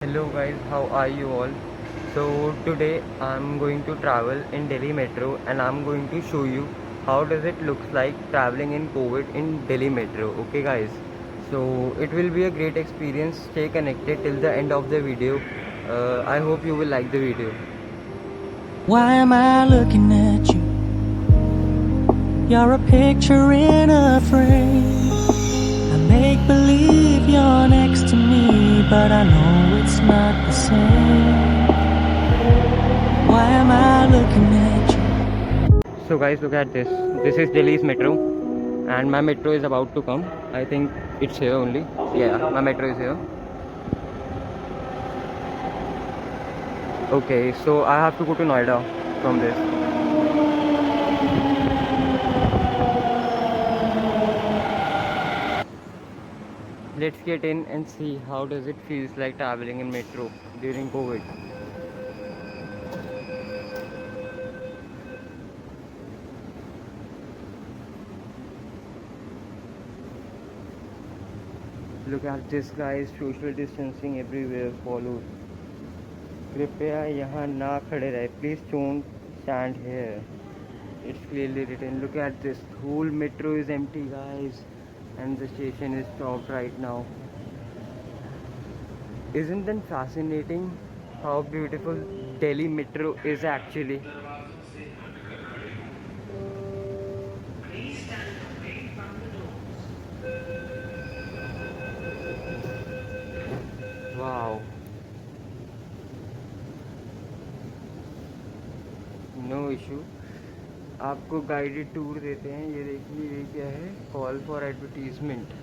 Hello guys, how are you all? So today I'm going to travel in Delhi Metro and I'm going to show you how does it looks like traveling in COVID in Delhi Metro. Okay guys, so it will be a great experience. Stay connected till the end of the video. I hope you will like the video. Why am I looking at you? You're a picture in a frame. I make believe you're next to me, but I know it's not the same. Why am I looking at you? So guys, look at this. This is Delhi's metro and my metro is about to come. I think it's here only. Yeah, my metro is here. Okay, so I have to go to Noida from this. Let's get in and see how does it feels like traveling in metro during COVID. Look at this guys, social distancing everywhere followed. कृपया यहाँ ना खड़े रहे. Please don't stand here. It's clearly written. Look at this. Whole metro is empty guys. And the station is stopped right now. Isn't that fascinating how beautiful Delhi metro is actually? Wow. No issue. आपको guided tour देते हैं. ये देखिए ये क्या है, call for advertisement.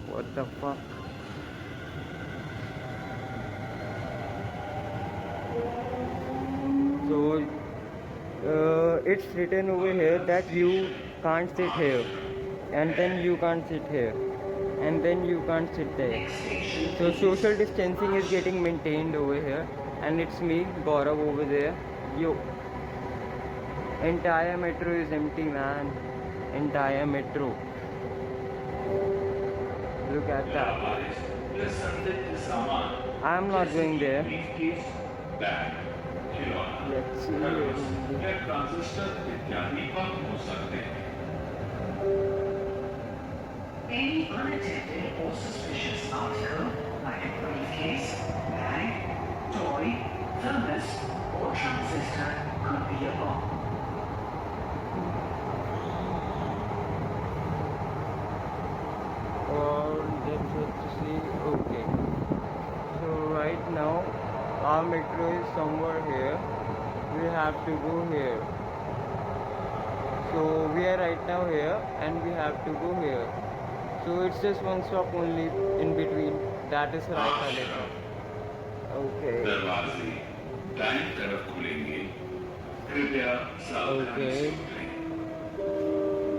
What the fuck. So it's written over here that you can't sit here, and then you can't sit here, and then you can't sit there. So social distancing is getting maintained over here, and it's me Gaurav over there. Yo, entire metro is empty man. Entire metro. Look at that. I am not going there. Let's see Any unattended or suspicious article, like a briefcase, bag, toy, thermos, or transistor, could be a bomb. or let's see. Okay, so right now our metro is somewhere here. We have to go here. So we are right now here and we have to go here. So it's just one stop only in between. That is right Aleka. Okay. दरवाजे दाईं तरफ खुलेंगे. कृपया सावधानी से Okay. उतरें.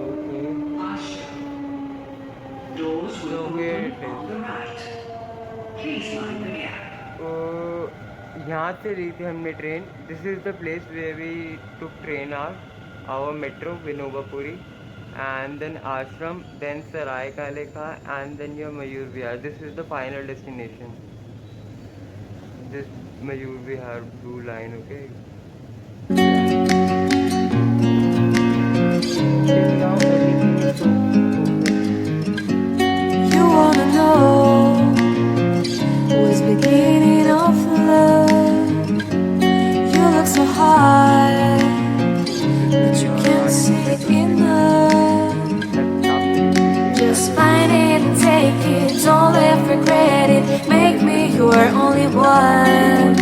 Okay. Doors will So here open it is. on the right. Please mind the gap. तो यहाँ से ली थी हमने train. This is the place where we took train our metro Vinobapuri, and then Ashram, then Sarai Kaleka, and then your Mayur Vihar. This is the final destination. This Mayur Vihar blue line, okay? Till now everything is so You wanna know what's beginning of love? You look so high, but you can't see enough. Just find it and take it, don't let regret it. Make me your only one.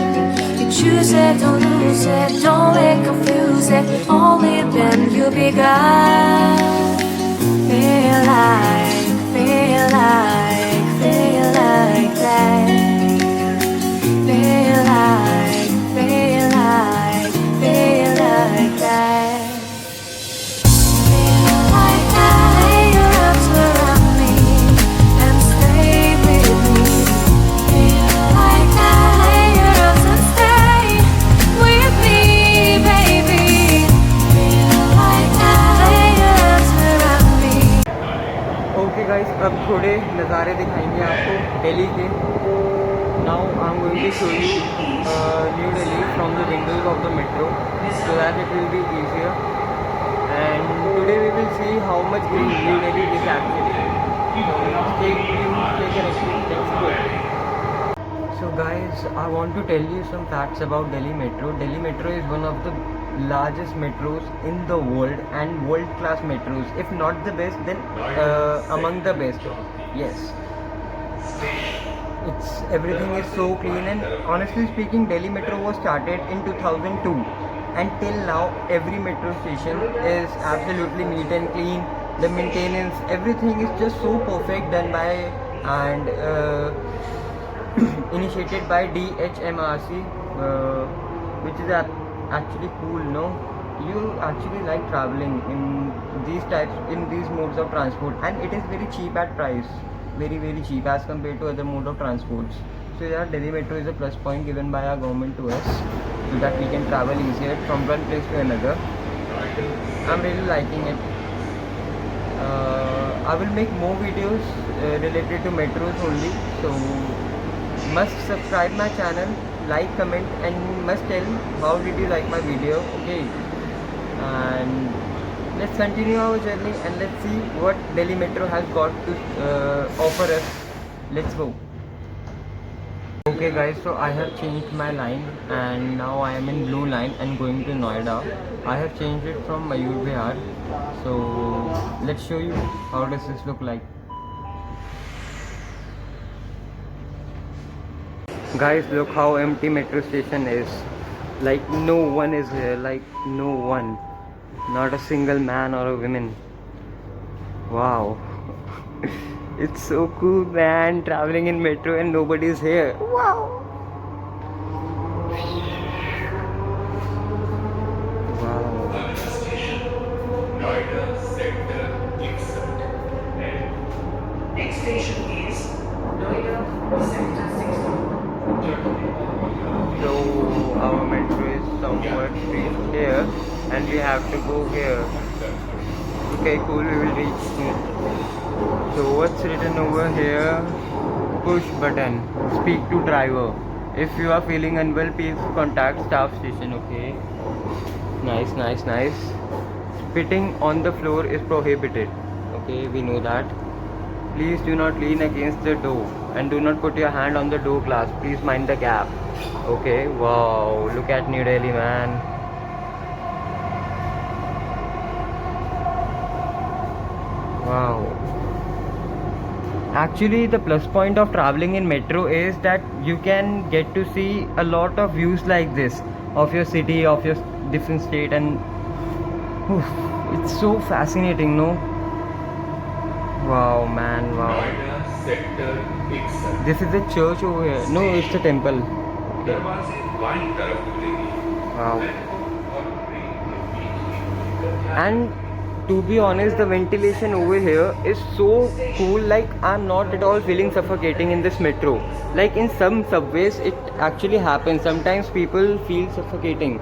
You choose it, don't lose it, don't let confuse it. Only then you begun. Feel like, feel like, feel like that. Feel like, feel like, feel like that. Feel like that. Lay your arms around me and stay with me. Feel like that. Lay your arms and stay with me, baby. Feel like that. Lay your arms around me. Okay guys, अब थोड़े नज़ारे दिखाएंगे आपको दिल्ली के. Now I am going going to show you New Delhi from the windows of the metro so that it will be easier. And today we will see how much green New Delhi is actually. So stay tuned, stay connected. Let's go. So guys, I want to tell you some facts about Delhi Metro. Delhi Metro is one of the largest metros in the world and world class metros. If not the best, then among the best. Yes. Everything is so clean, and honestly speaking, Delhi Metro was started in 2002, and till now every metro station is absolutely neat and clean. The maintenance, everything is just so perfect done by and initiated by DHMRC, which is actually cool. No, you actually like traveling in these modes of transport, and it is very cheap at price. Very cheap as compared to other mode of transports. So yeah, Delhi Metro is a plus point given by our government to us so that we can travel easier from one place to another. I'm really liking it. I will make more videos related to metros only, so must subscribe my channel, like, comment, and must tell how did you like my video. Okay, and let's continue our journey and let's see what Delhi Metro has got to offer us. Let's go. Okay guys, so I have changed my line and now I am in blue line and going to Noida. I have changed it from Mayur Vihar. So let's show you how does this look like. Guys, look how empty metro station is. Like no one is here, like no one. Not a single man or a woman. Wow. It's so cool, man, traveling in metro and nobody is here. Wow. Wow. Noida Sector 61. Next station is Noida Sector 61. So our metro is somewhat reached here and we have to go here. Okay, cool, we will reach soon. So what's written over here? Push button, speak to driver. If you are feeling unwell, please contact staff station. Okay, nice. Spitting on the floor is prohibited. Okay, we know that. Please do not lean against the door and do not put your hand on the door glass. Please mind the gap. Okay, wow, look at New Delhi, man. Wow. Actually, the plus point of traveling in metro is that you can get to see a lot of views like this of your city, of your different state, and it's so fascinating, no? Wow, man, wow. Noida Sector 61. This is a church over here. No, it's a temple. दरवाजे बाईं तरफ खुलेंगे. Wow. और train के बीच में And to be honest, the ventilation over here is so cool. Like I'm not at all feeling suffocating in this metro. Like in some subways it actually happens. Sometimes people feel suffocating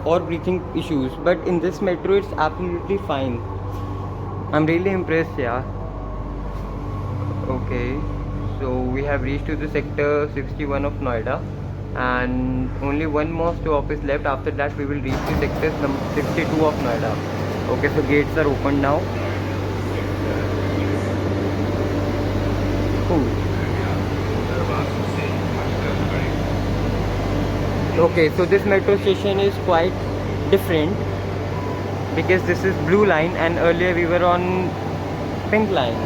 or breathing issues, but in this metro it's absolutely fine. I'm really impressed, yeah. Okay, so we have reached to the sector 61 of Noida and only one more stop is left. After that we will reach to sector 62 of Noida. Okay, so gates are open now. Cool. Okay, so this metro station is quite different because this is blue line and earlier we were on pink line.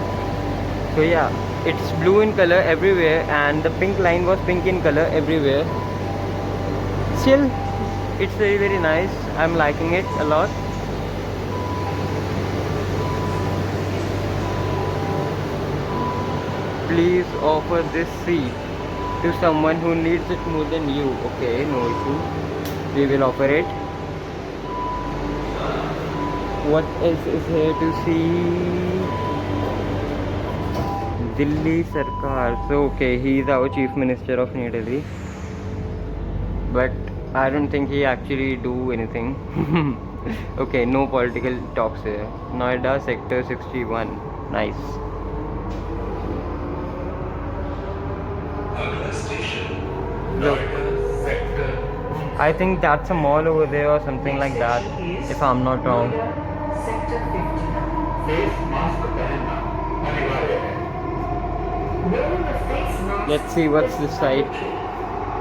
So yeah, it's blue in color everywhere and the pink line was pink in color everywhere. Still, it's very nice. I'm liking it a lot. Please offer this seat to someone who needs it more than you. Okay, no issue. We will offer it. What else is here to see? Delhi Sarkar. So okay, he is our Chief Minister of New Delhi. But I don't think he actually do anything. Okay, no political talks here. Noida Sector 61. Nice. अगला station Look, Noida Sector I think that's a mall over there or something like that, if I'm not wrong. Noida, Sector 59. Face mask पहनना अनिवार्य है. Wearing a face mask. Let's see what's this side.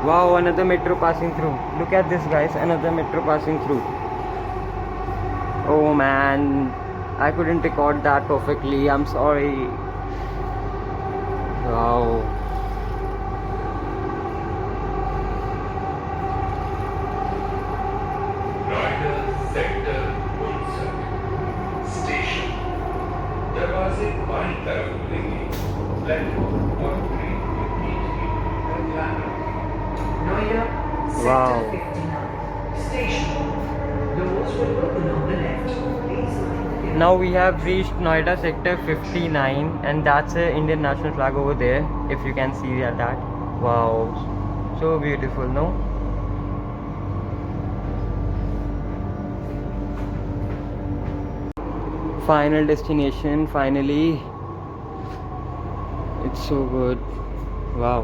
Wow, another metro passing through. Look at this, guys, another metro passing through. Oh man, I couldn't record that perfectly. I'm sorry. Wow. Noida sector 59 station. दरवाजे बाईं तरफ खुलेंगे. Platform और train के बीच का ध्यान रखें. Noida, Sector Wow. 59. Station. Doors will open on the left. Please mind the Now we have reached Noida sector 59, and that's a Indian national flag over there, if you can see that. Wow, so beautiful, no? Final destination, finally. It's so good. Wow.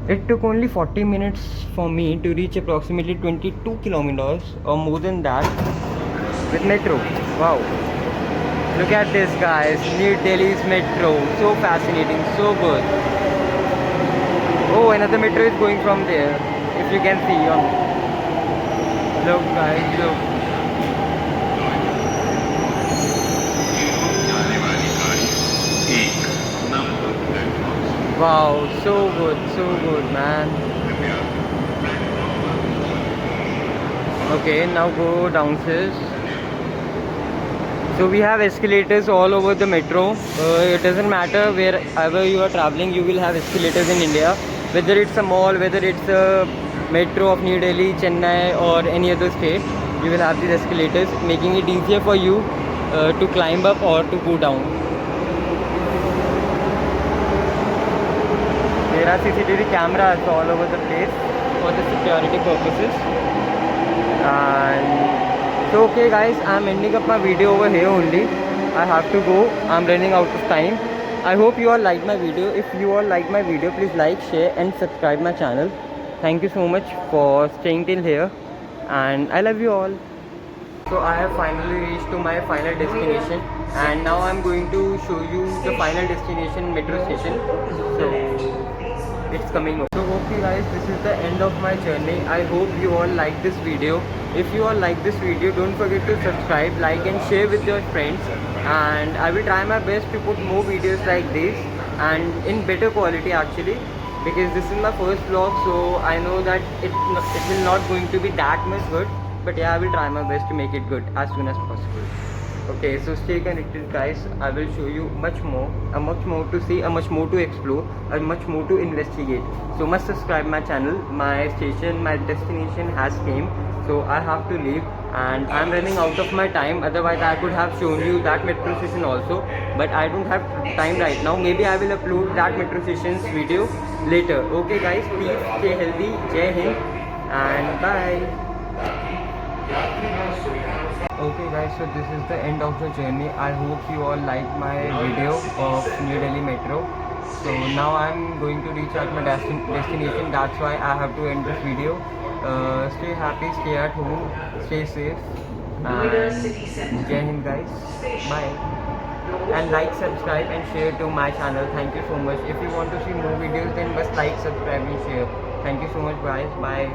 It took only 40 minutes for me to reach approximately 22 kilometers or more than that with metro. Wow. Look at this, guys. New Delhi's metro. So fascinating, so good. Oh, another metro is going from there. If you can see on. Look, guys, look. जाने वाली गाड़ी एक number platform. Wow, so good, man. Okay, now go downstairs. So we have escalators all over the metro. It doesn't matter wherever you are traveling, you will have escalators in India. Whether it's a mall, whether it's a metro of New Delhi, Chennai or any other state, you will have these escalators, making it easier for you to climb up or to go down. There are CCTV cameras all over the place for the security purposes. And so okay guys, I'm ending up my video over here only. I have to go. I'm running out of time. I hope you all liked my video. If you all like my video, please like, share and subscribe my channel. Thank you so much for staying till here, and I love you all. So I have finally reached to my final destination, and now I'm going to show you the final destination metro station. So it's coming. So okay guys, this is the end of my journey. I hope you all like this video. If you all like this video, don't forget to subscribe, like and share with your friends, and I will try my best to put more videos like this and in better quality actually, because this is my first vlog, so I know that it will not going to be that much good, but yeah, I will try my best to make it good as soon as possible. Okay, so stay connected guys. I will show you much more to see, much more to explore, and much more to investigate. So must subscribe my channel. My station, my destination has came, so I have to leave, and I'm running out of my time. Otherwise I could have shown you that metro station also, but I don't have time right now. Maybe I will upload that metro station's video later. Okay guys, please stay healthy. Jai Hind and bye. Okay guys, so this is the end of the journey. I hope you all like my video of New Delhi Metro. So now I'm going to reach out my destination. That's why I have to end this video. Stay happy, stay at home, stay safe, and Jai Hind guys. Bye. And like, subscribe and share to my channel. Thank you so much. If you want to see more videos, then must like, subscribe and share. Thank you so much guys. Bye.